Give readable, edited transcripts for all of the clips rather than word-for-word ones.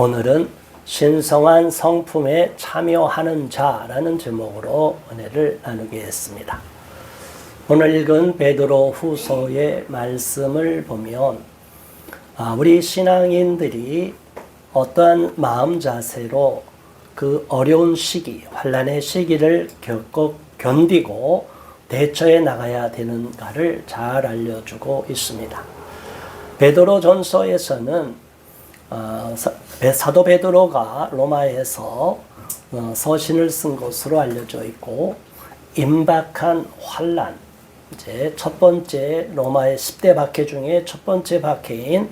오늘은 신성한 성품에 참여하는 자라는 제목으로 은혜를 나누겠습니다. 오늘 읽은 베드로 후서의 말씀을 보면 우리 신앙인들이 어떠한 마음 자세로 그 어려운 시기, 환난의 시기를 견디고 대처해 나가야 되는가를 잘 알려주고 있습니다. 베드로 전서에서는 사도 베드로가 로마에서 서신을 쓴 것으로 알려져 있고, 임박한 환난, 이제 첫 번째 로마의 10대 박해 중에 첫 번째 박해인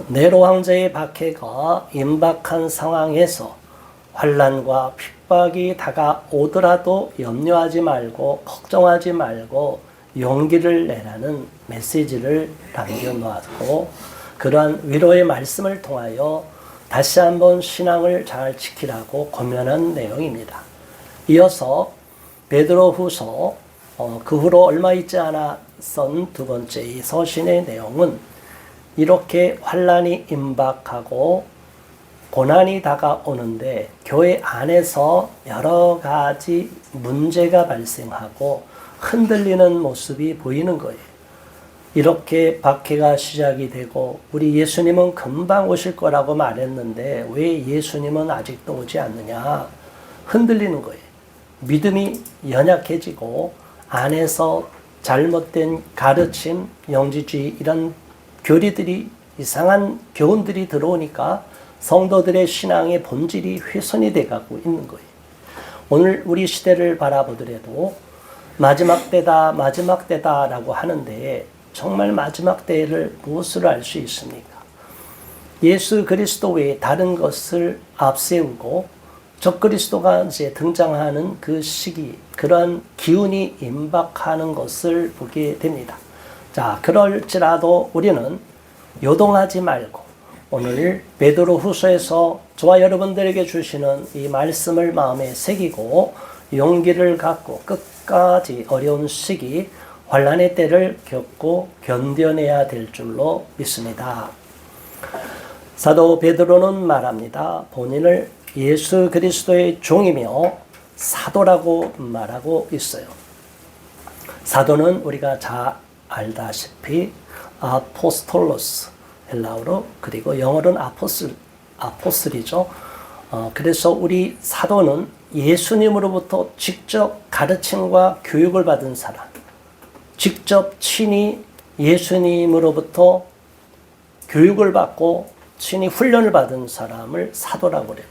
네로 황제의 박해가 임박한 상황에서 환난과 핍박이 다가오더라도 염려하지 말고 걱정하지 말고 용기를 내라는 메시지를 남겨놓았고, 그러한 위로의 말씀을 통하여 다시 한번 신앙을 잘 지키라고 권면한 내용입니다. 이어서 베드로 후서 그 후로 얼마 있지 않아 쓴 두 번째 이 서신의 내용은 이렇게 환난이 임박하고 고난이 다가오는데 교회 안에서 여러 가지 문제가 발생하고 흔들리는 모습이 보이는 거예요. 이렇게 박해가 시작이 되고 우리 예수님은 금방 오실 거라고 말했는데 왜 예수님은 아직도 오지 않느냐 흔들리는 거예요. 믿음이 연약해지고 안에서 잘못된 가르침, 영지주의 이런 교리들이 이상한 교훈들이 들어오니까 성도들의 신앙의 본질이 훼손이 돼가고 있는 거예요. 오늘 우리 시대를 바라보더라도 마지막 때다 라고 하는데 정말 마지막 때를 무엇으로 알 수 있습니까? 예수 그리스도 외에 다른 것을 앞세우고 적그리스도가 이제 등장하는 그 시기, 그러한 기운이 임박하는 것을 보게 됩니다. 자, 그럴지라도 우리는 요동하지 말고 오늘 베드로 후서에서 저와 여러분들에게 주시는 이 말씀을 마음에 새기고 용기를 갖고 끝까지 어려운 시기, 환난의 때를 겪고 견뎌내야 될 줄로 믿습니다. 사도 베드로는 말합니다. 본인을 예수 그리스도의 종이며 사도라고 말하고 있어요. 사도는 우리가 잘 알다시피 아포스톨로스, 헬라어로, 그리고 영어로는 아포슬이죠. 그래서 우리 사도는 예수님으로부터 직접 가르침과 교육을 받은 사람, 직접 친히 예수님으로부터 교육을 받고 친히 훈련을 받은 사람을 사도라고 그래요.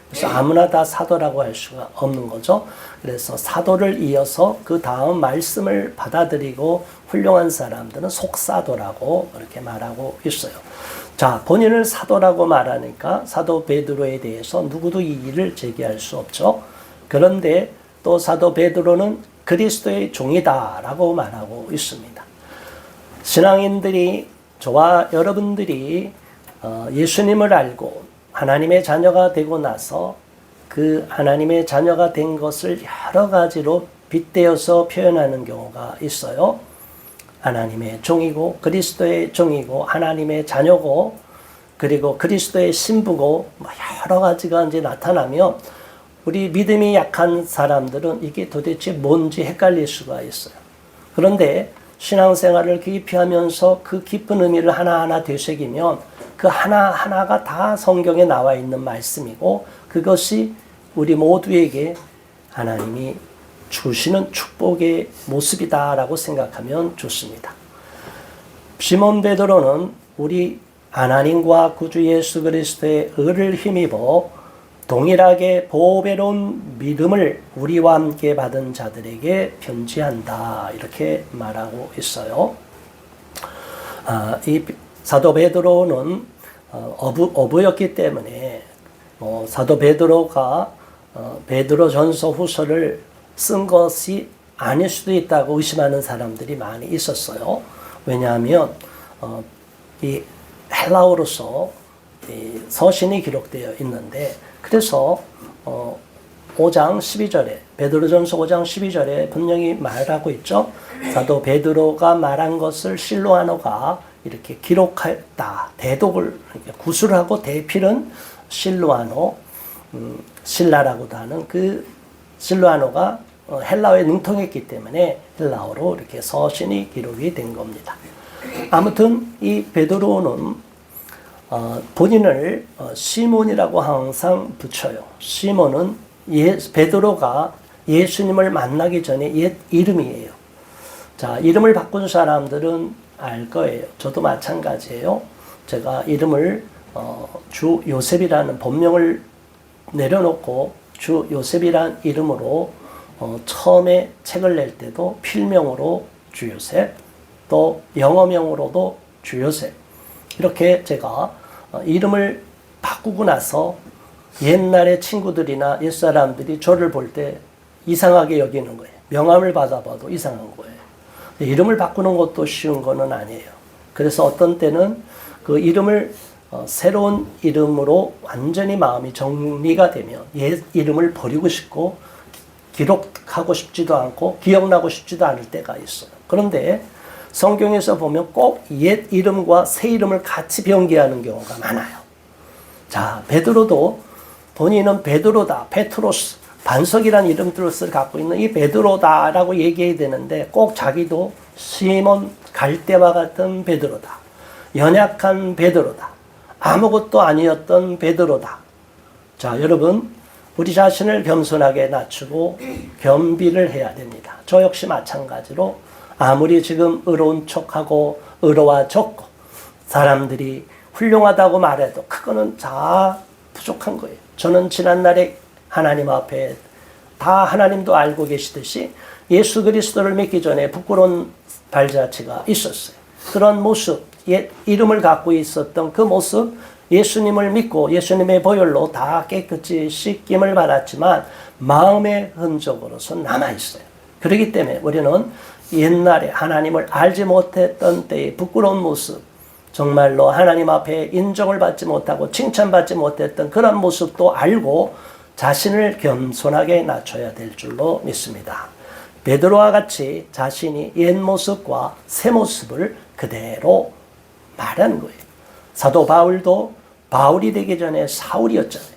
그래서 아무나 다 사도라고 할 수가 없는 거죠. 그래서 사도를 이어서 그 다음 말씀을 받아들이고 훌륭한 사람들은 속사도라고 그렇게 말하고 있어요. 자, 본인을 사도라고 말하니까 사도 베드로에 대해서 누구도 이의를 제기할 수 없죠. 그런데 또 사도 베드로는 그리스도의 종이다라고 말하고 있습니다. 신앙인들이, 저와 여러분들이 예수님을 알고 하나님의 자녀가 되고 나서 그 하나님의 자녀가 된 것을 여러 가지로 빗대어서 표현하는 경우가 있어요. 하나님의 종이고 그리스도의 종이고 하나님의 자녀고 그리고 그리스도의 신부고 여러 가지가 이제 나타나면 우리 믿음이 약한 사람들은 이게 도대체 뭔지 헷갈릴 수가 있어요. 그런데 신앙생활을 깊이 하면서 그 깊은 의미를 하나하나 되새기면 그 하나하나가 다 성경에 나와 있는 말씀이고 그것이 우리 모두에게 하나님이 주시는 축복의 모습이다라고 생각하면 좋습니다. 시몬 베드로는 우리 하나님과 구주 예수 그리스도의 의를 힘입어 동일하게 보배로운 믿음을 우리와 함께 받은 자들에게 편지한다 이렇게 말하고 있어요. 이 사도 베드로는 어부였기 때문에 사도 베드로가 베드로 전서 후서를 쓴 것이 아닐 수도 있다고 의심하는 사람들이 많이 있었어요. 왜냐하면 이 헬라어로서 이 서신이 기록되어 있는데 그래서 5장 12절에 베드로전서 5장 12절에 분명히 말하고 있죠. 사도 베드로가 말한 것을 실로아노가 이렇게 기록했다. 대독을 구술하고 대필은 실루아노, 신라라고도 하는 그 실루아노가 헬라어에 능통했기 때문에 헬라어로 이렇게 서신이 기록이 된 겁니다. 아무튼 이 베드로는 본인을 시몬이라고 항상 붙여요. 시몬은 베드로가 예수님을 만나기 전에 옛 이름이에요. 자, 이름을 바꾼 사람들은 알 거예요. 저도 마찬가지예요. 제가 이름을 주 요셉이라는 본명을 내려놓고 주 요셉이란 이름으로 처음에 책을 낼 때도 필명으로 주 요셉, 또 영어명으로도 주 요셉, 이렇게 제가 이름을 바꾸고 나서 옛날에 친구들이나 옛사람들이 저를 볼 때 이상하게 여기는 거예요. 명함을 받아봐도 이상한 거예요. 이름을 바꾸는 것도 쉬운 거는 아니에요. 그래서 어떤 때는 그 이름을 새로운 이름으로 완전히 마음이 정리가 되면 옛 이름을 버리고 싶고 기록하고 싶지도 않고 기억나고 싶지도 않을 때가 있어요. 그런데 성경에서 보면 꼭 옛 이름과 새 이름을 같이 변기하는 경우가 많아요. 자, 베드로도 본인은 베드로다, 페트로스, 반석이라는 이름들을 갖고 있는 이 베드로다라고 얘기해야 되는데 꼭 자기도 시몬 갈대와 같은 베드로다, 연약한 베드로다, 아무것도 아니었던 베드로다. 자, 여러분, 우리 자신을 겸손하게 낮추고 겸비를 해야 됩니다. 저 역시 마찬가지로 아무리 지금 의로운 척하고 의로워졌고 사람들이 훌륭하다고 말해도 그거는 다 부족한 거예요. 저는 지난날에 하나님 앞에 다 하나님도 알고 계시듯이 예수 그리스도를 믿기 전에 부끄러운 발자취가 있었어요. 그런 모습, 이름을 갖고 있었던 그 모습, 예수님을 믿고 예수님의 보혈로 다 깨끗이 씻김을 받았지만 마음의 흔적으로서 남아있어요. 그렇기 때문에 우리는 옛날에 하나님을 알지 못했던 때의 부끄러운 모습, 정말로 하나님 앞에 인정을 받지 못하고 칭찬받지 못했던 그런 모습도 알고 자신을 겸손하게 낮춰야 될 줄로 믿습니다. 베드로와 같이 자신이 옛 모습과 새 모습을 그대로 말하는 거예요. 사도 바울도 바울이 되기 전에 사울이었잖아요.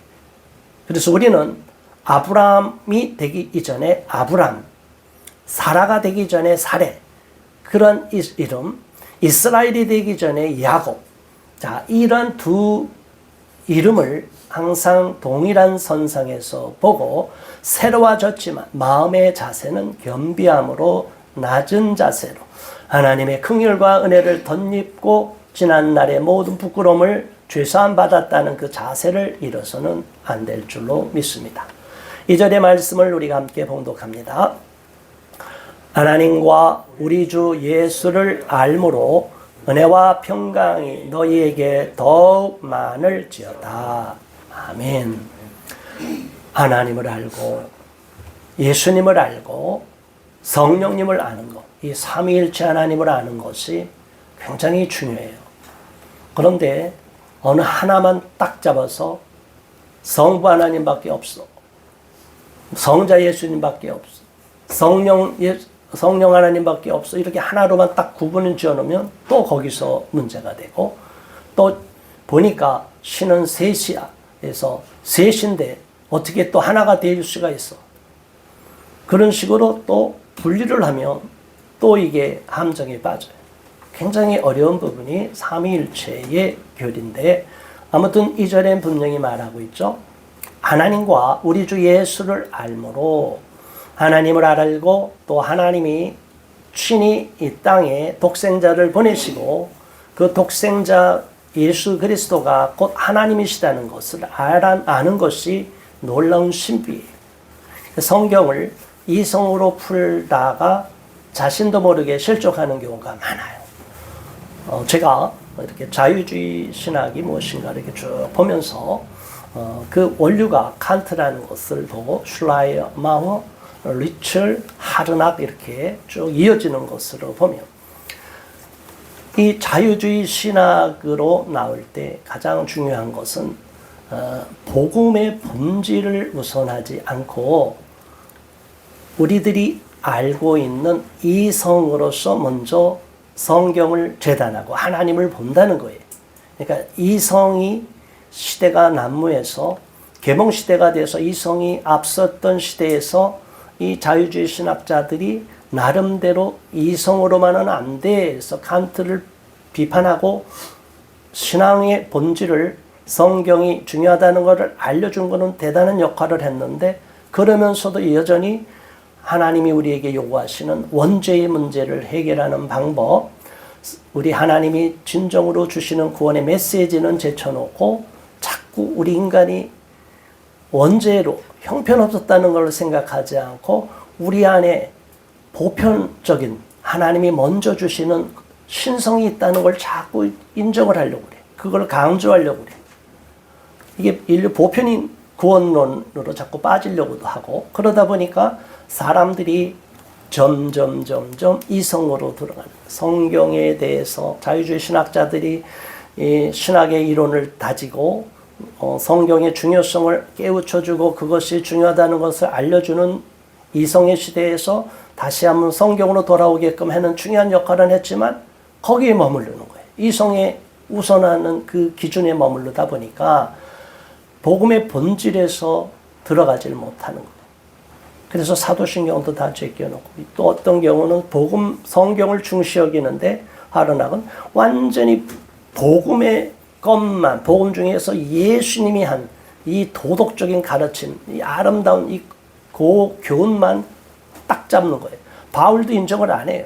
그래서 우리는 아브라함이 되기 이전에 아브람, 사라가 되기 전에 사레, 그런 이름, 이스라엘이 되기 전에 야곱. 자, 이런 두 이름을 항상 동일한 선상에서 보고 새로워졌지만 마음의 자세는 겸비함으로 낮은 자세로 하나님의 긍휼과 은혜를 덧입고 지난날의 모든 부끄러움을 죄사함 받았다는 그 자세를 잃어서는 안 될 줄로 믿습니다. 2절의 말씀을 우리가 함께 봉독합니다. 하나님과 우리 주 예수를 알므로 은혜와 평강이 너희에게 더욱 많을지어다. 아멘. 하나님을 알고 예수님을 알고 성령님을 아는 것, 이 삼위일체 하나님을 아는 것이 굉장히 중요해요. 그런데 어느 하나만 딱 잡아서 성부 하나님밖에 없어, 성자 예수님밖에 없어, 성령 하나님밖에 없어, 이렇게 하나로만 딱 구분을 지어놓으면 또 거기서 문제가 되고, 또 보니까 신은 셋이야. 그래서 셋인데 어떻게 또 하나가 될 수가 있어. 그런 식으로 또 분리를 하면 또 이게 함정에 빠져요. 굉장히 어려운 부분이 삼위일체의 교리인데, 아무튼 2절엔 분명히 말하고 있죠. 하나님과 우리 주 예수를 알므로, 하나님을 알고 또 하나님이 친히 이 땅에 독생자를 보내시고 그 독생자 예수 그리스도가 곧 하나님이시다는 것을 아는 것이 놀라운 신비예요. 성경을 이성으로 풀다가 자신도 모르게 실족하는 경우가 많아요. 제가 이렇게 자유주의 신학이 무엇인가 이렇게 쭉 보면서 그 원류가 칸트라는 것을 보고 슐라이어마허, 리첼, 하르낙 이렇게 쭉 이어지는 것으로 보면 이 자유주의 신학으로 나올 때 가장 중요한 것은 복음의 본질을 우선하지 않고 우리들이 알고 있는 이성으로서 먼저 성경을 재단하고 하나님을 본다는 거예요. 그러니까 이성이 시대가 난무해서 계몽시대가 돼서 이성이 앞섰던 시대에서 이 자유주의 신학자들이 나름대로 이성으로만은 안 돼 해서 칸트를 비판하고 신앙의 본질을 성경이 중요하다는 것을 알려준 것은 대단한 역할을 했는데, 그러면서도 여전히 하나님이 우리에게 요구하시는 원죄의 문제를 해결하는 방법, 우리 하나님이 진정으로 주시는 구원의 메시지는 제쳐놓고 자꾸 우리 인간이 원죄로 형편없었다는 걸 생각하지 않고 우리 안에 보편적인 하나님이 먼저 주시는 신성이 있다는 걸 자꾸 인정을 하려고 그래. 그걸 강조하려고 그래. 이게 인류 보편인 구원론으로 자꾸 빠지려고도 하고, 그러다 보니까 사람들이 점점 이성으로 들어가는, 성경에 대해서 자유주의 신학자들이 이 신학의 이론을 다지고 성경의 중요성을 깨우쳐주고 그것이 중요하다는 것을 알려주는 이성의 시대에서 다시 한번 성경으로 돌아오게끔 하는 중요한 역할은 했지만 거기에 머무르는 거예요. 이성에 우선하는 그 기준에 머무르다 보니까 복음의 본질에서 들어가지를 못하는 거예요. 그래서 사도신경도 다 제껴놓고, 또 어떤 경우는 복음, 성경을 중시 여기는데 하르낙은 완전히 복음의 것만, 복음 중에서 예수님이 한 이 도덕적인 가르침, 이 아름다운 이 교훈만 딱 잡는 거예요. 바울도 인정을 안 해요.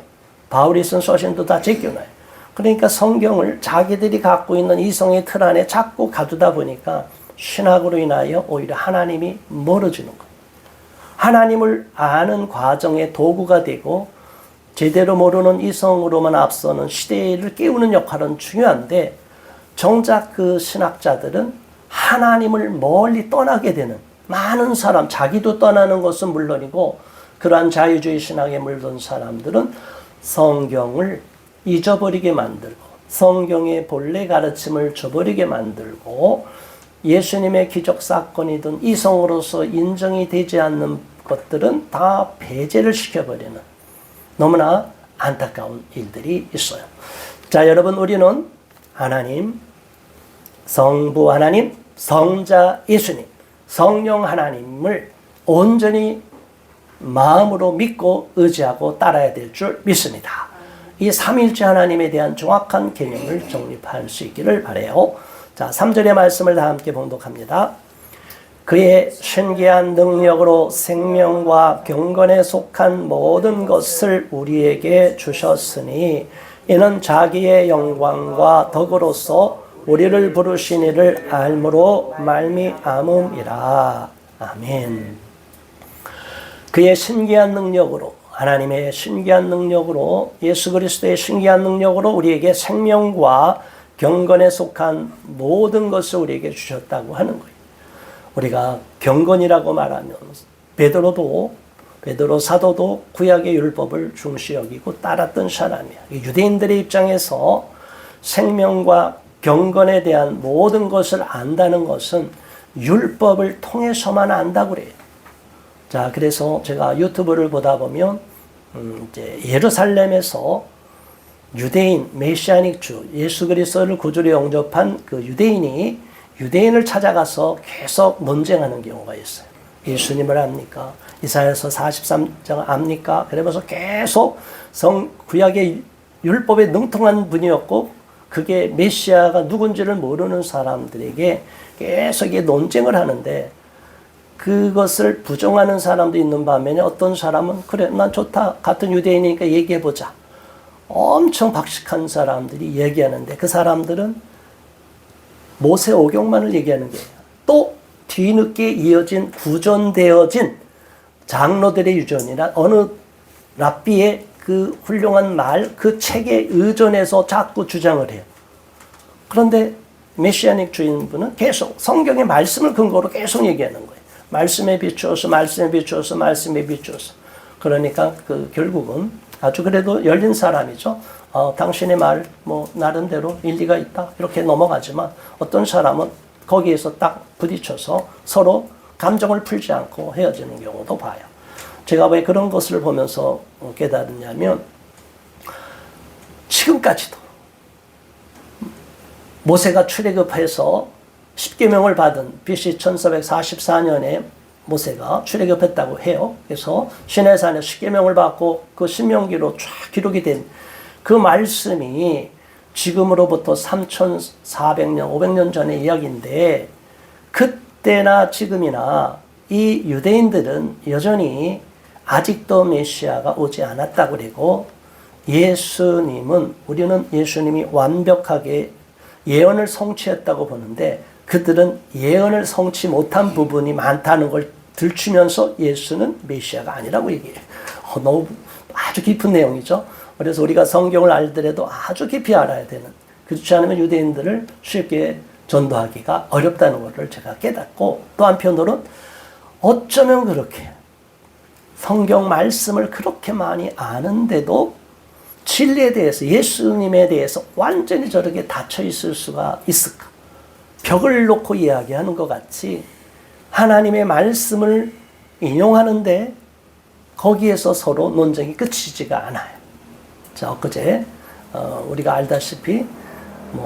바울이 쓴 서신도 다 제껴놔요. 그러니까 성경을 자기들이 갖고 있는 이성의 틀 안에 자꾸 가두다 보니까 신학으로 인하여 오히려 하나님이 멀어지는 거예요. 하나님을 아는 과정의 도구가 되고 제대로 모르는 이성으로만 앞서는 시대를 깨우는 역할은 중요한데, 정작 그 신학자들은 하나님을 멀리 떠나게 되는, 많은 사람, 자기도 떠나는 것은 물론이고 그러한 자유주의 신학에 물든 사람들은 성경을 잊어버리게 만들고 성경의 본래 가르침을 저버리게 만들고 예수님의 기적 사건이든 이성으로서 인정이 되지 않는 것들은 다 배제를 시켜버리는 너무나 안타까운 일들이 있어요. 자, 여러분, 우리는 하나님, 성부 하나님, 성자 예수님, 성령 하나님을 온전히 마음으로 믿고 의지하고 따라야 될 줄 믿습니다. 이 삼일째 하나님에 대한 정확한 개념을 정립할 수 있기를 바라요. 자, 3절의 말씀을 다 함께 봉독합니다. 그의 신기한 능력으로 생명과 경건에 속한 모든 것을 우리에게 주셨으니 이는 자기의 영광과 덕으로서 우리를 부르신 이를 알므로 말미암음이라. 아멘. 그의 신기한 능력으로, 하나님의 신기한 능력으로, 예수 그리스도의 신기한 능력으로 우리에게 생명과 경건에 속한 모든 것을 우리에게 주셨다고 하는 거예요. 우리가 경건이라고 말하면 베드로 사도도 구약의 율법을 중시 여기고 따랐던 사람이야. 유대인들의 입장에서 생명과 경건에 대한 모든 것을 안다는 것은 율법을 통해서만 안다고 그래요. 자, 그래서 제가 유튜브를 보다 보면 이제 예루살렘에서 유대인, 메시아닉 주, 예수 그리스도를 구주로 영접한 그 유대인이 유대인을 찾아가서 계속 논쟁하는 경우가 있어요. 예수님을 압니까? 이사야서 43장 압니까? 그러면서 계속 구약의 율법에 능통한 분이었고 그게 메시아가 누군지를 모르는 사람들에게 계속 논쟁을 하는데, 그것을 부정하는 사람도 있는 반면에 어떤 사람은 그래, 난 좋다, 같은 유대인이니까 얘기해보자, 엄청 박식한 사람들이 얘기하는데, 그 사람들은 모세 오경만을 얘기하는 거예요. 또 뒤늦게 이어진 구전되어진 장로들의 유전이나 어느 랍비의 그 훌륭한 말, 그 책에 의존해서 자꾸 주장을 해요. 그런데 메시아닉 주인분은 계속 성경의 말씀을 근거로 계속 얘기하는 거예요. 말씀에 비추어서, 말씀에 비추어서, 말씀에 비추어서. 그러니까 결국은 아주 그래도 열린 사람이죠. 당신의 말 나름대로 일리가 있다, 이렇게 넘어가지만 어떤 사람은 거기에서 딱 부딪혀서 서로 감정을 풀지 않고 헤어지는 경우도 봐요. 제가 왜 그런 것을 보면서 깨달았냐면, 지금까지도 모세가 출애굽해서 십계명을 받은 BC 1444년에 모세가 출애굽했다고 해요. 그래서 시내산에 십계명을 받고 그 신명기로 쫙 기록이 된 그 말씀이 지금으로부터 3,400년, 500년 전의 이야기인데, 그때나 지금이나 이 유대인들은 여전히 아직도 메시아가 오지 않았다고 그러고, 우리는 예수님이 완벽하게 예언을 성취했다고 보는데, 그들은 예언을 성취 못한 부분이 많다는 걸 들추면서 예수는 메시아가 아니라고 얘기해요. 너무 아주 깊은 내용이죠. 그래서 우리가 성경을 알더라도 아주 깊이 알아야 되는, 그렇지 않으면 유대인들을 쉽게 전도하기가 어렵다는 것을 제가 깨닫고, 또 한편으로는 어쩌면 그렇게 성경 말씀을 그렇게 많이 아는데도 진리에 대해서, 예수님에 대해서 완전히 저렇게 닫혀 있을 수가 있을까? 벽을 놓고 이야기하는 것 같이 하나님의 말씀을 인용하는데 거기에서 서로 논쟁이 끝이지가 않아요. 자, 엊그제 우리가 알다시피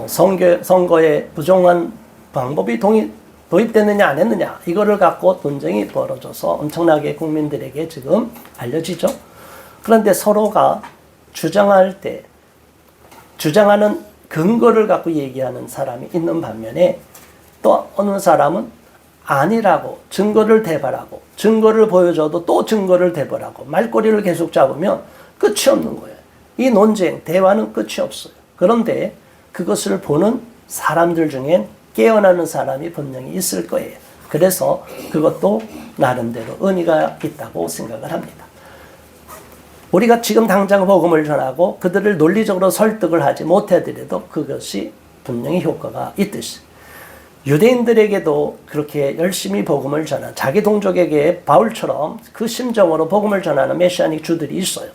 선거에 부정한 방법이 도입됐느냐 안 했느냐, 이거를 갖고 논쟁이 벌어져서 엄청나게 국민들에게 지금 알려지죠. 그런데 서로가 주장하는 근거를 갖고 얘기하는 사람이 있는 반면에, 또 어느 사람은 아니라고 증거를 대발하고, 증거를 보여줘도 또 증거를 대발하고, 말꼬리를 계속 잡으면 끝이 없는 거예요. 이 논쟁, 대화는 끝이 없어요. 그런데 그것을 보는 사람들 중엔 깨어나는 사람이 분명히 있을 거예요. 그래서 그것도 나름대로 의미가 있다고 생각을 합니다. 우리가 지금 당장 복음을 전하고 그들을 논리적으로 설득을 하지 못하더라도 그것이 분명히 효과가 있듯이, 유대인들에게도 그렇게 열심히 복음을 전한, 자기 동족에게 바울처럼 그 심정으로 복음을 전하는 메시아닉 주들이 있어요.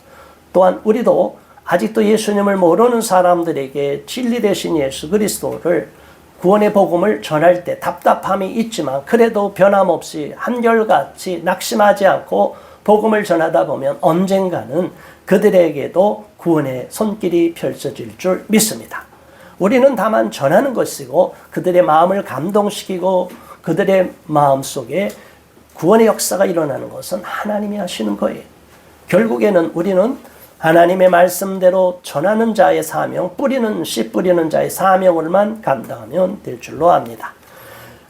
또한 우리도 아직도 예수님을 모르는 사람들에게 진리 되신 예수 그리스도를, 구원의 복음을 전할 때 답답함이 있지만 그래도 변함없이 한결같이 낙심하지 않고 복음을 전하다 보면 언젠가는 그들에게도 구원의 손길이 펼쳐질 줄 믿습니다. 우리는 다만 전하는 것이고, 그들의 마음을 감동시키고 그들의 마음속에 구원의 역사가 일어나는 것은 하나님이 하시는 거예요. 결국에는 우리는 하나님의 말씀대로 전하는 자의 사명, 씨 뿌리는 자의 사명을만 감당하면 될 줄로 압니다.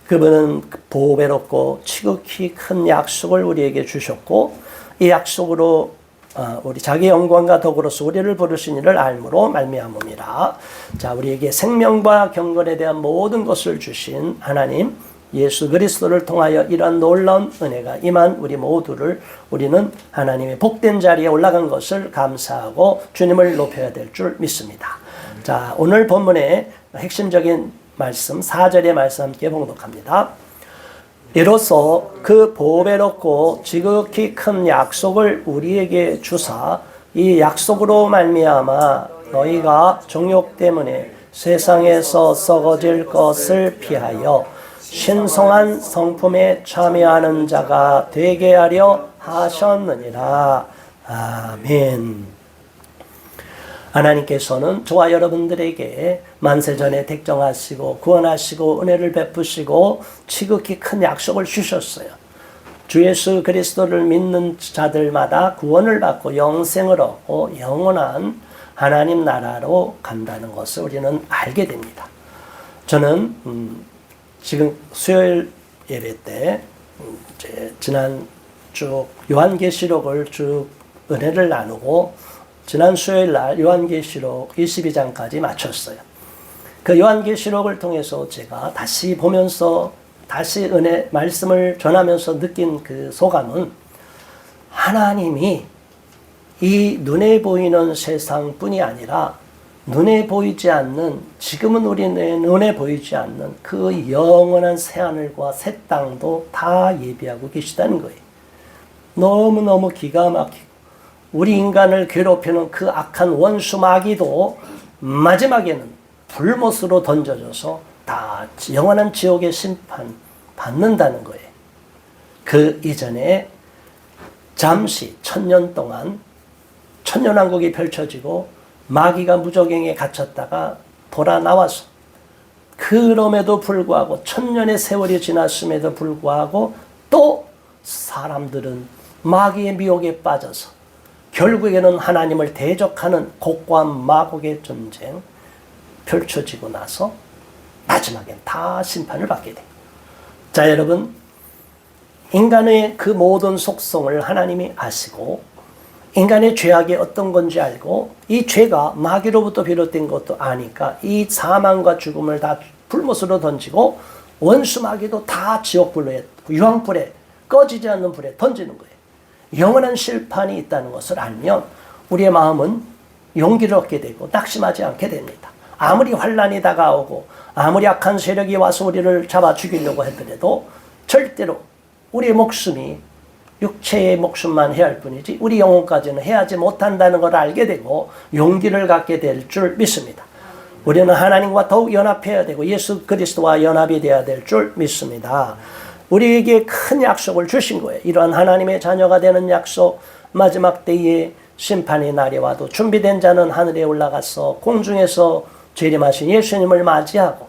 그분은 보배롭고 지극히 큰 약속을 우리에게 주셨고, 이 약속으로 우리 자기 영광과 덕으로서 우리를 부르신 이를 알므로 말미암음이라. 자, 우리에게 생명과 경건에 대한 모든 것을 주신 하나님 예수 그리스도를 통하여 이러한 놀라운 은혜가 임한 우리는 하나님의 복된 자리에 올라간 것을 감사하고 주님을 높여야 될 줄 믿습니다. 자, 오늘 본문의 핵심적인 말씀 4절의 말씀 함께 봉독합니다. 이로써 그 보배롭고 지극히 큰 약속을 우리에게 주사 이 약속으로 말미암아 너희가 정욕 때문에 세상에서 썩어질 것을 피하여 신성한 성품에 참여하는 자가 되게 하려 하셨느니라. 아멘. 하나님께서는 저와 여러분들에게 만세전에 택정하시고 구원하시고 은혜를 베푸시고 지극히 큰 약속을 주셨어요. 주 예수 그리스도를 믿는 자들마다 구원을 받고 영생을 얻고 영원한 하나님 나라로 간다는 것을 우리는 알게 됩니다. 저는 지금 수요일 예배 때 지난 쭉 요한계시록을 쭉 은혜를 나누고 지난 수요일 날 요한계시록 22장까지 마쳤어요. 그 요한계시록을 통해서 제가 다시 보면서 다시 은혜 말씀을 전하면서 느낀 그 소감은, 하나님이 이 눈에 보이는 세상뿐이 아니라 눈에 보이지 않는, 지금은 우리 눈에 보이지 않는 그 영원한 새하늘과 새 땅도 다 예비하고 계시다는 거예요. 너무너무 기가 막히고 우리 인간을 괴롭히는 그 악한 원수 마귀도 마지막에는 불못으로 던져져서 다 영원한 지옥의 심판 받는다는 거예요. 그 이전에 잠시 1000년 동안 천년왕국이 펼쳐지고 마귀가 무저갱에 갇혔다가 돌아 나와서 그럼에도 불구하고 천년의 세월이 지났음에도 불구하고 또 사람들은 마귀의 미혹에 빠져서 결국에는 하나님을 대적하는 곡과 마곡의 전쟁 펼쳐지고 나서 마지막엔 다 심판을 받게 돼요. 자, 여러분, 인간의 그 모든 속성을 하나님이 아시고 인간의 죄악이 어떤 건지 알고 이 죄가 마귀로부터 비롯된 것도 아니까 이 사망과 죽음을 다 불못으로 던지고 원수 마귀도 다 지옥불에, 유황불에, 꺼지지 않는 불에 던지는 거예요. 영원한 심판이 있다는 것을 알면 우리의 마음은 용기를 얻게 되고 낙심하지 않게 됩니다. 아무리 환난이 다가오고 아무리 악한 세력이 와서 우리를 잡아 죽이려고 하더라도 절대로 우리의 목숨이 육체의 목숨만 해야 할 뿐이지 우리 영혼까지는 해하지 못한다는 걸 알게 되고 용기를 갖게 될 줄 믿습니다. 우리는 하나님과 더욱 연합해야 되고 예수 그리스도와 연합이 되어야 될 줄 믿습니다. 우리에게 큰 약속을 주신 거예요. 이러한 하나님의 자녀가 되는 약속, 마지막 때에 심판의 날이 와도 준비된 자는 하늘에 올라가서 공중에서 재림하신 예수님을 맞이하고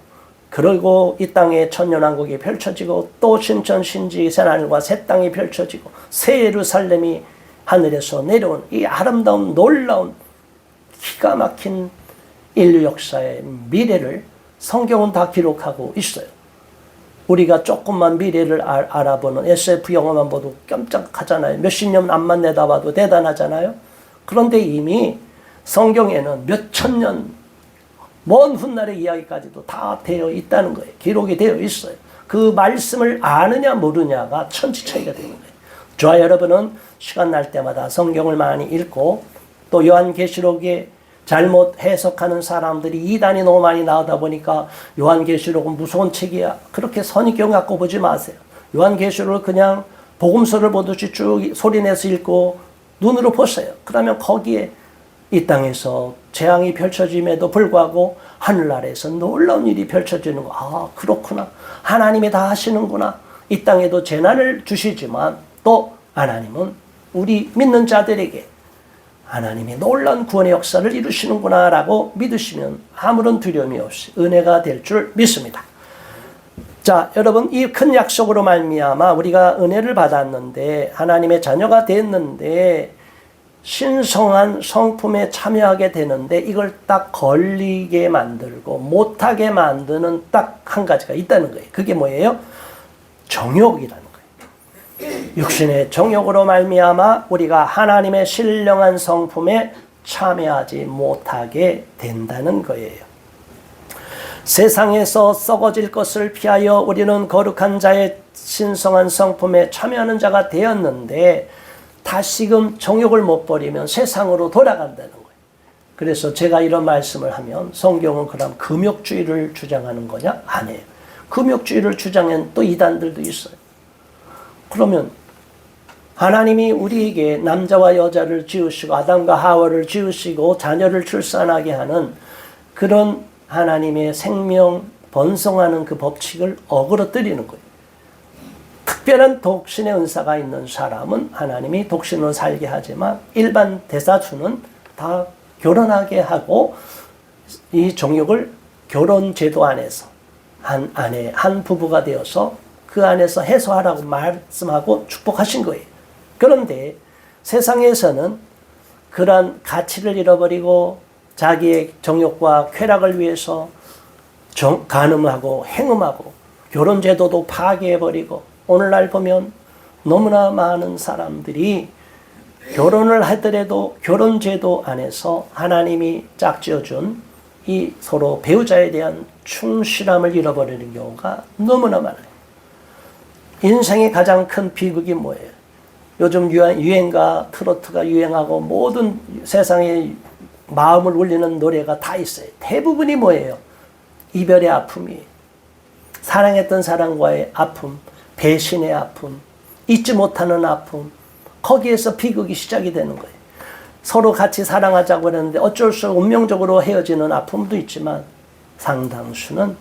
그리고 이 땅에 천년왕국이 펼쳐지고 또 신천 신지 새하늘과 새 땅이 펼쳐지고 새 예루살렘이 하늘에서 내려온 이 아름다운 놀라운 기가 막힌 인류 역사의 미래를 성경은 다 기록하고 있어요. 우리가 조금만 미래를 알아보는 SF 영화만 봐도 깜짝하잖아요. 몇십 년 앞만 내다봐도 대단하잖아요. 그런데 이미 성경에는 몇천 년 먼 훗날의 이야기까지도 다 되어 있다는 거예요. 기록이 되어 있어요. 그 말씀을 아느냐 모르냐가 천지차이가 되는 거예요. 저와 여러분은 시간 날 때마다 성경을 많이 읽고 또 요한계시록에 잘못 해석하는 사람들이 이단이 너무 많이 나오다 보니까 요한계시록은 무서운 책이야. 그렇게 선입견 갖고 보지 마세요. 요한계시록을 그냥 복음서를 보듯이 쭉 소리내서 읽고 눈으로 보세요. 그러면 거기에 이 땅에서 재앙이 펼쳐짐에도 불구하고 하늘나라에서 놀라운 일이 펼쳐지는 거. 아, 그렇구나. 하나님이 다 하시는구나. 이 땅에도 재난을 주시지만 또 하나님은 우리 믿는 자들에게 하나님이 놀라운 구원의 역사를 이루시는구나 라고 믿으시면 아무런 두려움이 없이 은혜가 될 줄 믿습니다. 자, 여러분, 이 큰 약속으로 말미암아 우리가 은혜를 받았는데 하나님의 자녀가 됐는데 신성한 성품에 참여하게 되는데 이걸 딱 걸리게 만들고 못하게 만드는 딱 한 가지가 있다는 거예요. 그게 뭐예요? 정욕이라는 거예요. 육신의 정욕으로 말미암아 우리가 하나님의 신령한 성품에 참여하지 못하게 된다는 거예요. 세상에서 썩어질 것을 피하여 우리는 거룩한 자의 신성한 성품에 참여하는 자가 되었는데 다시금 정욕을 못 버리면 세상으로 돌아간다는 거예요. 그래서 제가 이런 말씀을 하면 성경은 그럼 금욕주의를 주장하는 거냐? 아니에요. 금욕주의를 주장한 또 이단들도 있어요. 그러면 하나님이 우리에게 남자와 여자를 지으시고 아담과 하와를 지으시고 자녀를 출산하게 하는 그런 하나님의 생명 번성하는 그 법칙을 어그러뜨리는 거예요. 특별한 독신의 은사가 있는 사람은 하나님이 독신으로 살게 하지만 일반 대다수는 다 결혼하게 하고 이 정욕을 결혼 제도 안에서 한 아내, 한 부부가 되어서 그 안에서 해소하라고 말씀하고 축복하신 거예요. 그런데 세상에서는 그러한 가치를 잃어버리고 자기의 정욕과 쾌락을 위해서 간음하고 행음하고 결혼 제도도 파괴해버리고 오늘날 보면 너무나 많은 사람들이 결혼을 하더라도 결혼 제도 안에서 하나님이 짝지어준 이 서로 배우자에 대한 충실함을 잃어버리는 경우가 너무나 많아요. 인생의 가장 큰 비극이 뭐예요? 요즘 유행가 트로트가 유행하고 모든 세상에 마음을 울리는 노래가 다 있어요. 대부분이 뭐예요? 이별의 아픔이에요. 사랑했던 사람과의 아픔, 배신의 아픔, 잊지 못하는 아픔, 거기에서 비극이 시작이 되는 거예요. 서로 같이 사랑하자고 했는데 어쩔 수 없이 운명적으로 헤어지는 아픔도 있지만 상당수는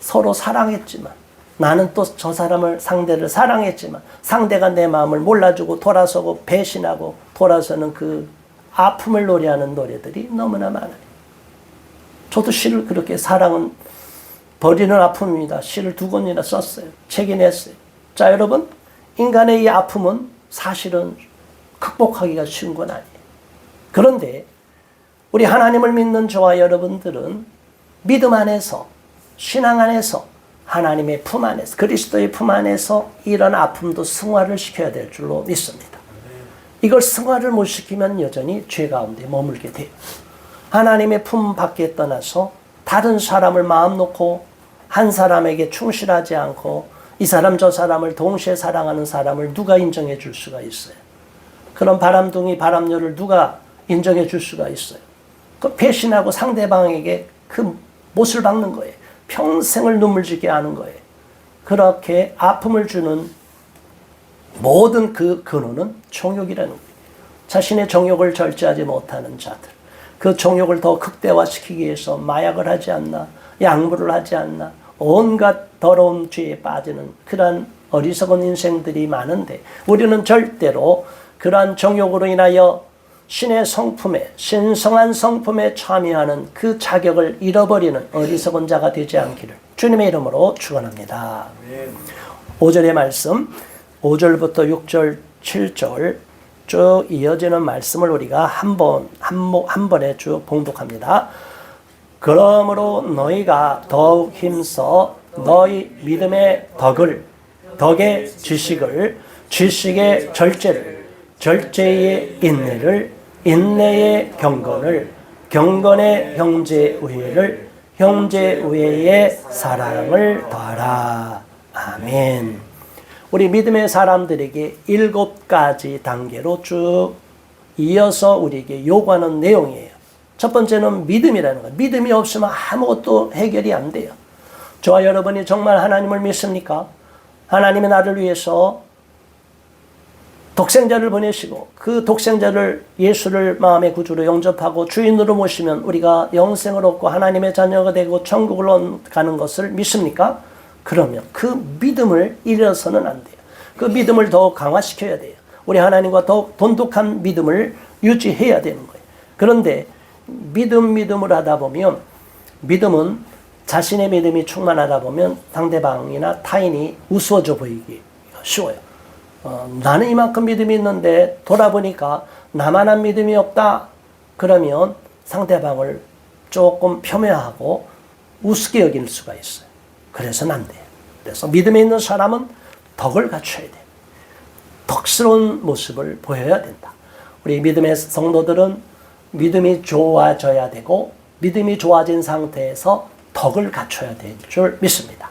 서로 사랑했지만 나는 또 저 사람을 상대를 사랑했지만 상대가 내 마음을 몰라주고 돌아서고 배신하고 돌아서는 그 아픔을 노래하는 노래들이 너무나 많아요. 저도 시를 그렇게 사랑은 버리는 아픔입니다. 시를 2권이나 썼어요. 책이 냈어요. 자, 여러분, 인간의 이 아픔은 사실은 극복하기가 쉬운 건 아니에요. 그런데 우리 하나님을 믿는 저와 여러분들은 믿음 안에서, 신앙 안에서, 하나님의 품 안에서, 그리스도의 품 안에서 이런 아픔도 승화를 시켜야 될 줄로 믿습니다. 이걸 승화를 못 시키면 여전히 죄 가운데 머물게 돼요. 하나님의 품 밖에 떠나서 다른 사람을 마음 놓고 한 사람에게 충실하지 않고 이 사람 저 사람을 동시에 사랑하는 사람을 누가 인정해 줄 수가 있어요? 그런 바람둥이 바람녀를 누가 인정해 줄 수가 있어요? 그 배신하고 상대방에게 그 못을 박는 거예요. 평생을 눈물 지게 하는 거예요. 그렇게 아픔을 주는 모든 그 근원은 정욕이라는 거예요. 자신의 정욕을 절제하지 못하는 자들, 그 정욕을 더 극대화시키기 위해서 마약을 하지 않나, 약물을 하지 않나, 온갖 더러운 죄에 빠지는 그러한 어리석은 인생들이 많은데, 우리는 절대로 그러한 정욕으로 인하여 신의 성품에, 신성한 성품에 참여하는 그 자격을 잃어버리는 어리석은 자가 되지 않기를 주님의 이름으로 축원합니다. 5절의 말씀, 5절부터 6절, 7절 쭉 이어지는 말씀을 우리가 한 번에 쭉 봉독합니다. 그러므로 너희가 더욱 힘써 너희 믿음의 덕을, 덕의 지식을, 지식의 절제를, 절제의 인내를, 인내의 경건을, 경건의 형제우애를, 형제우애의 사랑을 더하라. 아멘. 우리 믿음의 사람들에게 7가지 단계로 쭉 이어서 우리에게 요구하는 내용이에요. 첫 번째는 믿음이라는 거예요. 믿음이 없으면 아무것도 해결이 안 돼요. 저와 여러분이 정말 하나님을 믿습니까? 하나님이 나를 위해서 독생자를 보내시고 그 독생자를 예수를 마음의 구주로 영접하고 주인으로 모시면 우리가 영생을 얻고 하나님의 자녀가 되고 천국을 가는 것을 믿습니까? 그러면 그 믿음을 잃어서는 안 돼요. 그 믿음을 더욱 강화시켜야 돼요. 우리 하나님과 더욱 돈독한 믿음을 유지해야 되는 거예요. 그런데 믿음을 하다 보면, 믿음은 자신의 믿음이 충만하다 보면 상대방이나 타인이 우스워져 보이기 쉬워요. 나는 이만큼 믿음이 있는데 돌아보니까 나만한 믿음이 없다. 그러면 상대방을 조금 폄훼하고 우습게 여길 수가 있어요. 그래서는 안 돼요. 그래서 믿음에 있는 사람은 덕을 갖춰야 돼요. 덕스러운 모습을 보여야 된다. 우리 믿음의 성도들은 믿음이 좋아져야 되고 믿음이 좋아진 상태에서 덕을 갖춰야 될 줄 믿습니다.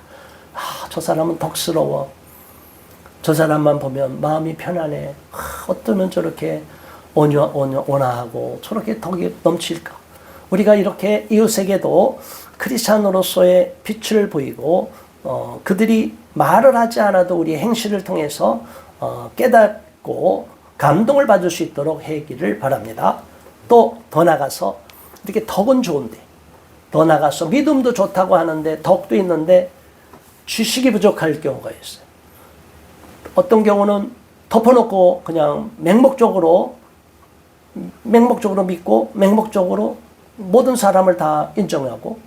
저 사람은 덕스러워. 저 사람만 보면 마음이 편안해. 어쩌면 저렇게 온화하고 저렇게 덕이 넘칠까. 우리가 이렇게 이웃에게도 크리스찬으로서의 빛을 보이고 그들이 말을 하지 않아도 우리 행실을 통해서 깨닫고 감동을 받을 수 있도록 하기를 바랍니다. 또 더 나가서 이렇게 덕은 좋은데 더 나가서 믿음도 좋다고 하는데 덕도 있는데 지식이 부족할 경우가 있어요. 어떤 경우는 덮어놓고 그냥 맹목적으로 믿고 맹목적으로 모든 사람을 다 인정하고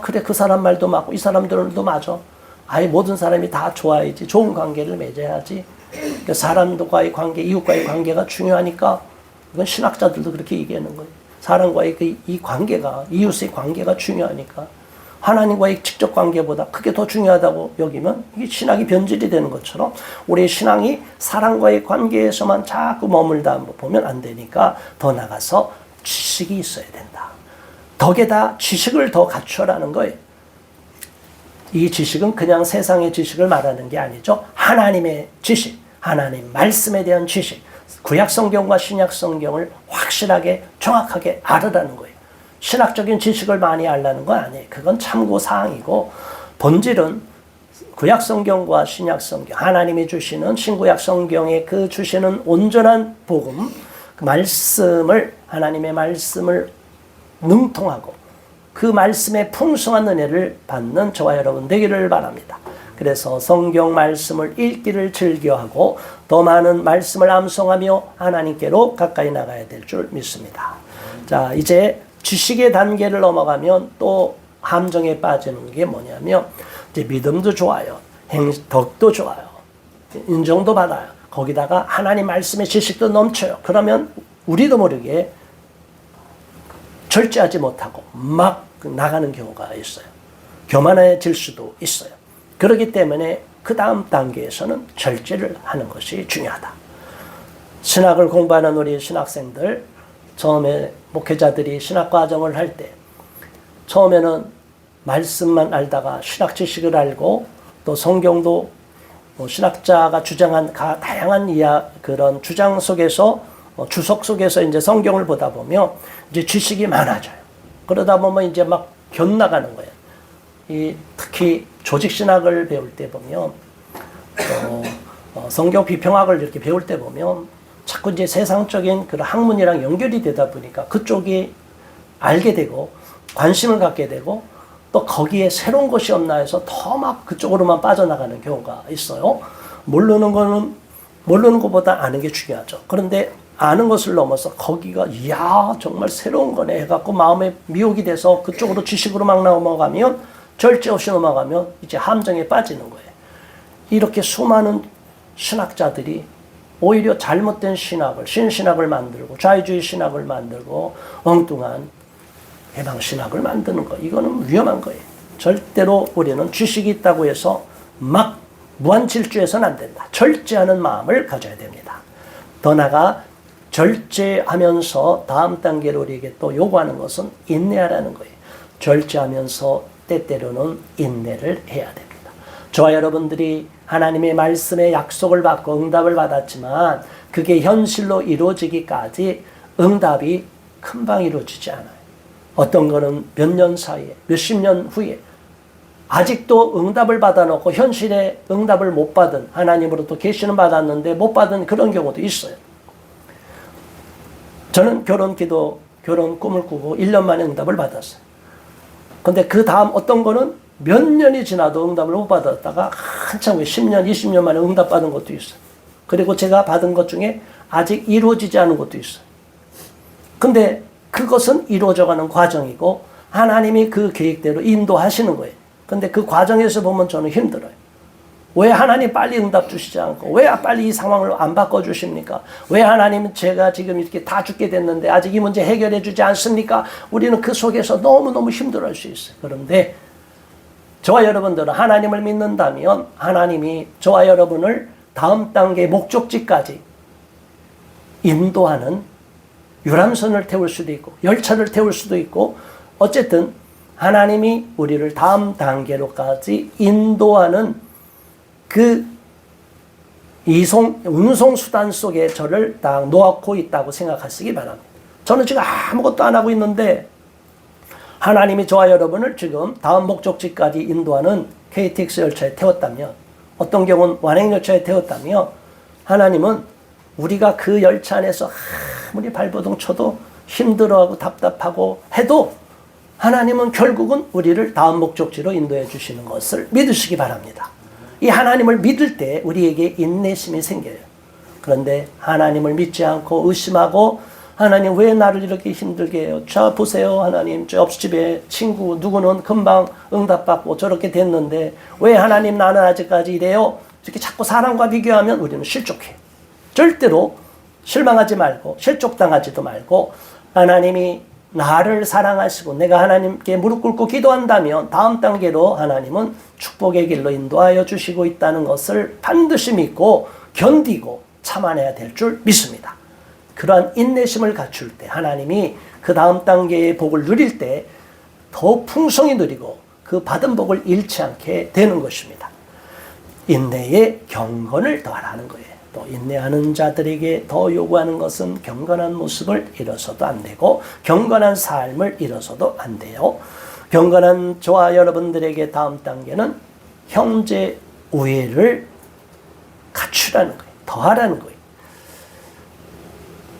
그래 그 사람 말도 맞고 이 사람들도 맞아. 모든 사람이 다 좋아야지. 좋은 관계를 맺어야지. 사람과의 관계, 이웃과의 관계가 중요하니까 이건 신학자들도 그렇게 얘기하는 거예요. 사람과의 이 관계가, 이웃의 관계가 중요하니까 하나님과의 직접 관계보다 그게 더 중요하다고 여기면 이게 신학이 변질이 되는 것처럼 우리의 신앙이 사람과의 관계에서만 자꾸 머물다 보면 안 되니까 더 나가서 지식이 있어야 된다. 덕에다 지식을 더 갖춰라는 거예요. 이 지식은 그냥 세상의 지식을 말하는 게 아니죠. 하나님의 지식, 하나님 말씀에 대한 지식, 구약성경과 신약성경을 확실하게 정확하게 알으라는 거예요. 신학적인 지식을 많이 알라는 건 아니에요. 그건 참고사항이고 본질은 구약성경과 신약성경, 하나님이 주시는 신구약성경에 그 주시는 온전한 복음, 그 말씀을, 하나님의 말씀을 능통하고 그 말씀의 풍성한 은혜를 받는 저와 여러분 되기를 바랍니다. 그래서 성경 말씀을 읽기를 즐겨하고 더 많은 말씀을 암송하며 하나님께로 가까이 나가야 될 줄 믿습니다. 자, 이제 지식의 단계를 넘어가면 또 함정에 빠지는 게 뭐냐면 이제 믿음도 좋아요. 덕도 좋아요. 인정도 받아요. 거기다가 하나님 말씀의 지식도 넘쳐요. 그러면 우리도 모르게 절제하지 못하고 막 나가는 경우가 있어요. 교만해질 수도 있어요. 그렇기 때문에 그 다음 단계에서는 절제를 하는 것이 중요하다. 신학을 공부하는 우리 신학생들, 처음에 목회자들이 신학 과정을 할 때 처음에는 말씀만 알다가 신학 지식을 알고 또 성경도 신학자가 주장한 다양한 그런 주장 속에서 주석 속에서 이제 성경을 보다 보면 이제 지식이 많아져요. 그러다 보면 이제 막 견나가는 거예요. 특히 조직 신학을 배울 때 보면 성경 비평학을 이렇게 배울 때 보면 자꾸 이제 세상적인 그런 학문이랑 연결이 되다 보니까 그쪽이 알게 되고 관심을 갖게 되고 또 거기에 새로운 것이 없나 해서 더 막 그쪽으로만 빠져나가는 경우가 있어요. 모르는 것보다 아는 게 중요하죠. 그런데 아는 것을 넘어서 거기가 이야 정말 새로운 거네 해갖고 마음에 미혹이 돼서 그쪽으로 지식으로 막 넘어가면 절제 없이 넘어가면 이제 함정에 빠지는 거예요. 이렇게 수많은 신학자들이 오히려 잘못된 신학을 신신학을 만들고 자유주의 신학을 만들고 엉뚱한 해방신학을 만드는 거 이거는 위험한 거예요. 절대로 우리는 지식이 있다고 해서 막 무한질주해서는 안 된다. 절제하는 마음을 가져야 됩니다. 더 나아가 절제하면서 다음 단계로 우리에게 또 요구하는 것은 인내하라는 거예요. 절제하면서 때때로는 인내를 해야 됩니다. 저와 여러분들이 하나님의 말씀에 약속을 받고 응답을 받았지만 그게 현실로 이루어지기까지 응답이 금방 이루어지지 않아요. 어떤 거는 몇 년 사이에, 몇십 년 후에 아직도 응답을 받아놓고 현실에 응답을 못 받은 하나님으로부터 계시는 받았는데 못 받은 그런 경우도 있어요. 저는 결혼 꿈을 꾸고 1년 만에 응답을 받았어요. 근데 그 다음 어떤 거는 몇 년이 지나도 응답을 못 받았다가 한참 후에 10년, 20년 만에 응답 받은 것도 있어요. 그리고 제가 받은 것 중에 아직 이루어지지 않은 것도 있어요. 근데 그것은 이루어져가는 과정이고 하나님이 그 계획대로 인도하시는 거예요. 근데 그 과정에서 보면 저는 힘들어요. 왜 하나님 빨리 응답 주시지 않고 왜 빨리 이 상황을 안 바꿔주십니까? 왜 하나님 제가 지금 이렇게 다 죽게 됐는데 아직 이 문제 해결해 주지 않습니까? 우리는 그 속에서 너무너무 힘들어할 수 있어요. 그런데 저와 여러분들은 하나님을 믿는다면 하나님이 저와 여러분을 다음 단계 목적지까지 인도하는 유람선을 태울 수도 있고 열차를 태울 수도 있고 어쨌든 하나님이 우리를 다음 단계로까지 인도하는 그 운송수단 속에 저를 딱 놓고 있다고 생각하시기 바랍니다. 저는 지금 아무것도 안 하고 있는데 하나님이 저와 여러분을 지금 다음 목적지까지 인도하는 KTX 열차에 태웠다면 어떤 경우는 완행열차에 태웠다면 하나님은 우리가 그 열차 안에서 아무리 발버둥 쳐도 힘들어하고 답답하고 해도 하나님은 결국은 우리를 다음 목적지로 인도해 주시는 것을 믿으시기 바랍니다. 이 하나님을 믿을 때 우리에게 인내심이 생겨요. 그런데 하나님을 믿지 않고 의심하고 하나님 왜 나를 이렇게 힘들게 해요? 자 보세요 하나님 저 옆집에 친구 누구는 금방 응답받고 저렇게 됐는데 왜 하나님 나는 아직까지 이래요? 이렇게 자꾸 사람과 비교하면 우리는 실족해요. 절대로 실망하지 말고 실족당하지도 말고 하나님이 나를 사랑하시고 내가 하나님께 무릎 꿇고 기도한다면 다음 단계로 하나님은 축복의 길로 인도하여 주시고 있다는 것을 반드시 믿고 견디고 참아내야 될 줄 믿습니다. 그러한 인내심을 갖출 때 하나님이 그 다음 단계의 복을 누릴 때 더 풍성히 누리고 그 받은 복을 잃지 않게 되는 것입니다. 인내의 경건을 더하라는 거예요. 또 인내하는 자들에게 더 요구하는 것은 경건한 모습을 잃어서도 안 되고 경건한 삶을 잃어서도 안 돼요. 경건한 저와 여러분들에게 다음 단계는 형제 우애를 갖추라는 거예요. 더하라는 거예요.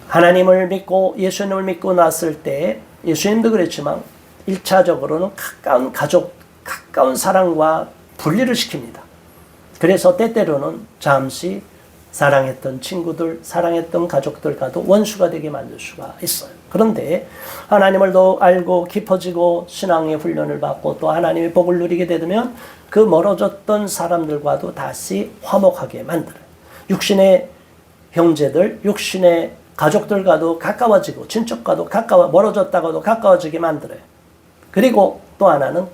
하나님을 믿고 예수님을 믿고 났을 때 예수님도 그랬지만 1차적으로는 가까운 가족, 가까운 사랑과 분리를 시킵니다. 그래서 때때로는 잠시 사랑했던 친구들, 사랑했던 가족들과도 원수가 되게 만들 수가 있어요. 그런데 하나님을 더 알고 깊어지고 신앙의 훈련을 받고 또 하나님의 복을 누리게 되면 그 멀어졌던 사람들과도 다시 화목하게 만들어요. 육신의 형제들, 육신의 가족들과도 가까워지고 친척과도 멀어졌다가도 가까워지게 만들어요. 그리고 또 하나는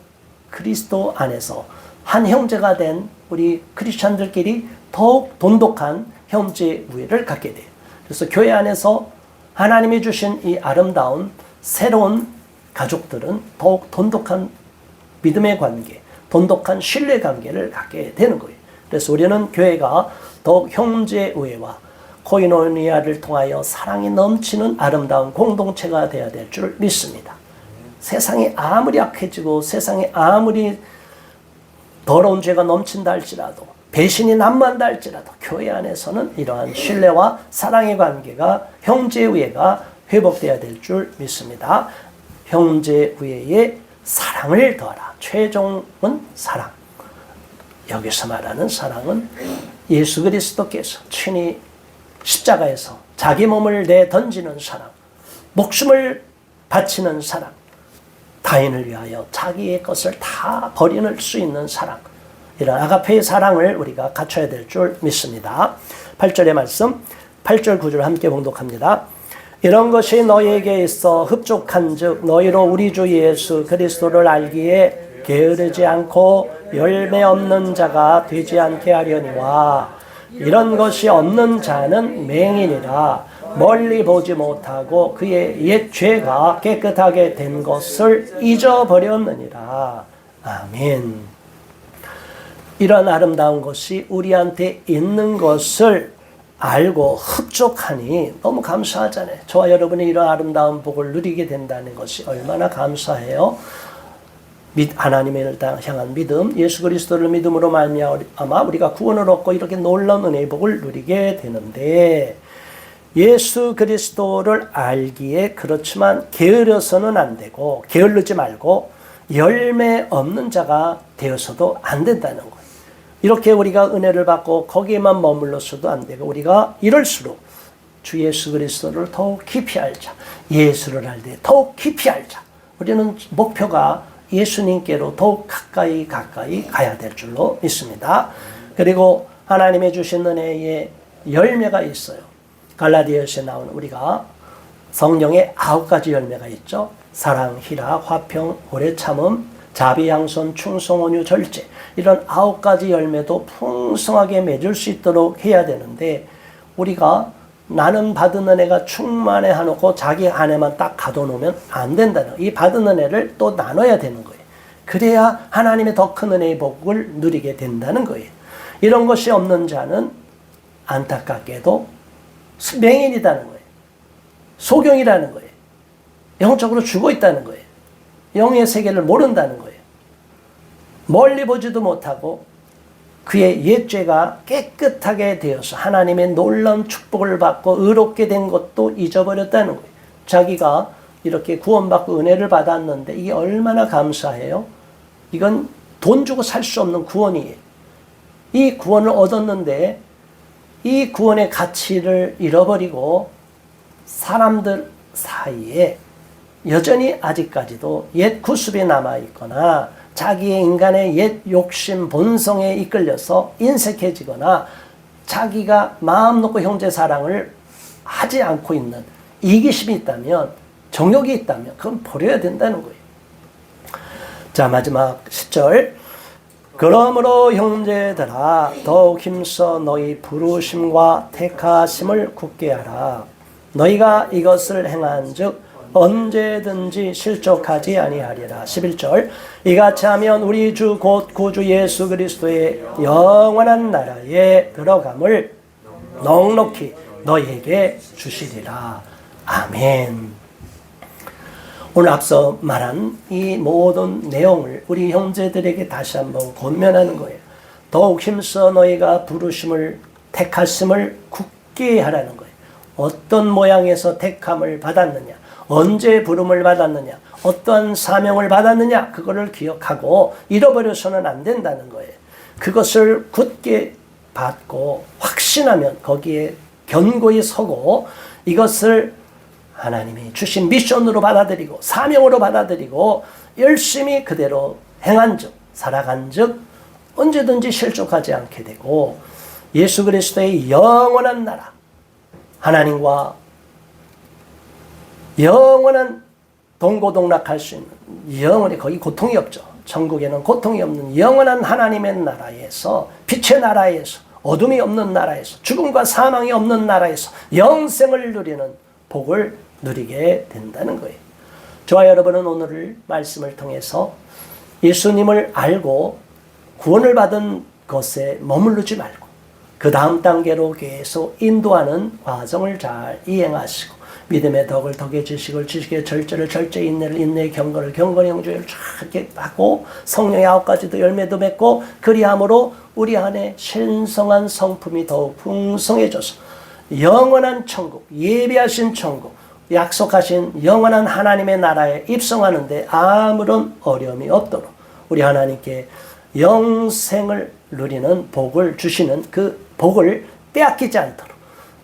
그리스도 안에서 한 형제가 된 우리 크리스찬들끼리 더욱 돈독한 형제 우애를 갖게 돼요. 그래서 교회 안에서 하나님이 주신 이 아름다운 새로운 가족들은 더욱 돈독한 믿음의 관계, 돈독한 신뢰 관계를 갖게 되는 거예요. 그래서 우리는 교회가 더욱 형제 우애와 코이노니아를 통하여 사랑이 넘치는 아름다운 공동체가 되어야 될 줄 믿습니다. 세상이 아무리 악해지고 세상이 아무리 더러운 죄가 넘친다 할지라도 배신이 난무한다 할지라도 교회 안에서는 이러한 신뢰와 사랑의 관계가 형제우애가 회복되어야 될 줄 믿습니다. 형제우애에 사랑을 더하라. 최종은 사랑. 여기서 말하는 사랑은 예수 그리스도께서 친히 십자가에서 자기 몸을 내던지는 사랑, 목숨을 바치는 사랑, 타인을 위하여 자기의 것을 다 버리는 수 있는 사랑, 이런 아가페의 사랑을 우리가 갖춰야 될 줄 믿습니다. 8절의 말씀, 8절 9절 함께 봉독합니다. 이런 것이 너희에게 있어 흡족한 즉 너희로 우리 주 예수 그리스도를 알기에 게으르지 않고 열매 없는 자가 되지 않게 하려니와 이런 것이 없는 자는 맹인이라 멀리 보지 못하고 그의 옛 죄가 깨끗하게 된 것을 잊어버렸느니라. 아멘. 이런 아름다운 것이 우리한테 있는 것을 알고 흡족하니 너무 감사하잖아요. 저와 여러분이 이런 아름다운 복을 누리게 된다는 것이 얼마나 감사해요. 하나님을 향한 믿음, 예수 그리스도를 믿음으로 말미암아 우리가 구원을 얻고 이렇게 놀라운 은혜의 복을 누리게 되는데 예수 그리스도를 알기에 그렇지만 게으려서는 안 되고 게을르지 말고 열매 없는 자가 되어서도 안 된다는 거예요. 이렇게 우리가 은혜를 받고 거기에만 머물러서도 안 되고 우리가 이럴수록 주 예수 그리스도를 더욱 깊이 알자. 예수를 알 때 더욱 깊이 알자. 우리는 목표가 예수님께로 더욱 가까이 가야 될 줄로 믿습니다. 그리고 하나님의 주신 은혜의 열매가 있어요. 갈라디아서에 나오는 우리가 성령의 9가지 열매가 있죠. 사랑, 희락, 화평, 오래 참음, 자비, 양선, 충성, 온유, 절제. 이런 9가지 열매도 풍성하게 맺을 수 있도록 해야 되는데 우리가 나는 받은 은혜가 충만해 하놓고 자기 안에만 딱 가둬놓으면 안 된다는 거예요. 이 받은 은혜를 또 나눠야 되는 거예요. 그래야 하나님의 더 큰 은혜의 복을 누리게 된다는 거예요. 이런 것이 없는 자는 안타깝게도 맹인이라는 거예요. 소경이라는 거예요. 영적으로 죽어 있다는 거예요. 영의 세계를 모른다는 거예요. 멀리 보지도 못하고 그의 옛 죄가 깨끗하게 되어서 하나님의 놀라운 축복을 받고 의롭게 된 것도 잊어버렸다는 거예요. 자기가 이렇게 구원받고 은혜를 받았는데 이게 얼마나 감사해요. 이건 돈 주고 살 수 없는 구원이에요. 이 구원을 얻었는데 이 구원의 가치를 잃어버리고 사람들 사이에 여전히 아직까지도 옛 구습이 남아있거나 자기의 인간의 옛 욕심 본성에 이끌려서 인색해지거나 자기가 마음 놓고 형제 사랑을 하지 않고 있는 이기심이 있다면, 정욕이 있다면 그건 버려야 된다는 거예요. 자, 마지막 10절. 그러므로 형제들아 더욱 힘써 너희 부르심과 택하심을 굳게 하라. 너희가 이것을 행한즉 언제든지 실족하지 아니하리라. 11절. 이같이 하면 우리 주 곧 구주 예수 그리스도의 영원한 나라에 들어감을 넉넉히 너희에게 주시리라. 아멘. 오늘 앞서 말한 이 모든 내용을 우리 형제들에게 다시 한번 권면하는 거예요. 더욱 힘써 너희가 부르심을 택하심을 굳게 하라는 거예요. 어떤 모양에서 택함을 받았느냐, 언제 부름을 받았느냐, 어떠한 사명을 받았느냐, 그거를 기억하고 잃어버려서는 안 된다는 거예요. 그것을 굳게 받고 확신하면 거기에 견고히 서고 이것을 하나님이 주신 미션으로 받아들이고 사명으로 받아들이고 열심히 그대로 행한 즉, 살아간 즉 언제든지 실족하지 않게 되고 예수 그리스도의 영원한 나라, 하나님과 영원한 동고동락할 수 있는 영원히 거기 고통이 없죠. 천국에는 고통이 없는 영원한 하나님의 나라에서 빛의 나라에서 어둠이 없는 나라에서 죽음과 사망이 없는 나라에서 영생을 누리는 복을 누리게 된다는 거예요. 저와 여러분은 오늘 말씀을 통해서 예수님을 알고 구원을 받은 것에 머무르지 말고 그 다음 단계로 계속 인도하는 과정을 잘 이행하시고 믿음의 덕을 덕의 지식을 지식의 절제를 절제의 인내를 인내의 경건을 경건의 영주를 이렇게 하고 성령의 9가지도 열매도 맺고 그리함으로 우리 안에 신성한 성품이 더욱 풍성해져서 영원한 천국, 예비하신 천국, 약속하신 영원한 하나님의 나라에 입성하는데 아무런 어려움이 없도록 우리 하나님께 영생을 누리는 복을 주시는 그 복을 빼앗기지 않도록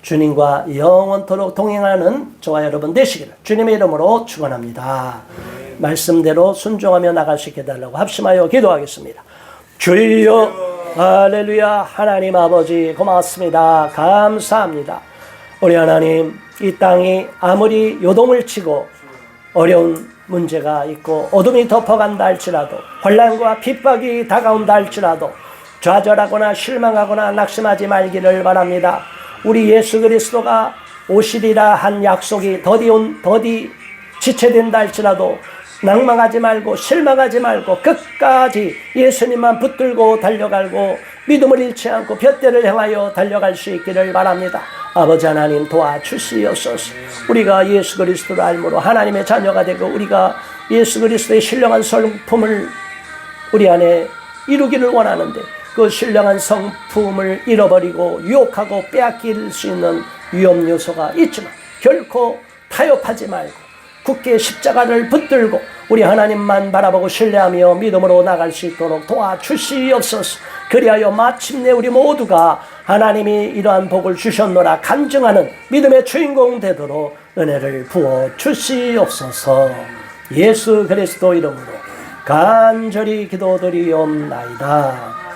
주님과 영원토록 동행하는 저와 여러분 되시기를 주님의 이름으로 축원합니다. 말씀대로 순종하며 나갈 수 있게 해달라고 합심하여 기도하겠습니다. 주여 할렐루야. 하나님 아버지 고맙습니다. 감사합니다. 우리 하나님 이 땅이 아무리 요동을 치고 어려운 문제가 있고 어둠이 덮어간다 할지라도 혼란과 핍박이 다가온다 할지라도 좌절하거나 실망하거나 낙심하지 말기를 바랍니다. 우리 예수 그리스도가 오시리라 한 약속이 더디 지체된다 할지라도 낭망하지 말고 실망하지 말고 끝까지 예수님만 붙들고 달려가고 믿음을 잃지 않고 볏대를 향하여 달려갈 수 있기를 바랍니다. 아버지 하나님 도와주시옵소서. 우리가 예수 그리스도를 알므로 하나님의 자녀가 되고 우리가 예수 그리스도의 신령한 성품을 우리 안에 이루기를 원하는데 그 신령한 성품을 잃어버리고 유혹하고 빼앗길 수 있는 위험 요소가 있지만 결코 타협하지 말고 굳게 십자가를 붙들고 우리 하나님만 바라보고 신뢰하며 믿음으로 나갈 수 있도록 도와주시옵소서. 그리하여 마침내 우리 모두가 하나님이 이러한 복을 주셨노라 간증하는 믿음의 주인공 되도록 은혜를 부어 주시옵소서. 예수 그리스도 이름으로 간절히 기도드리옵나이다.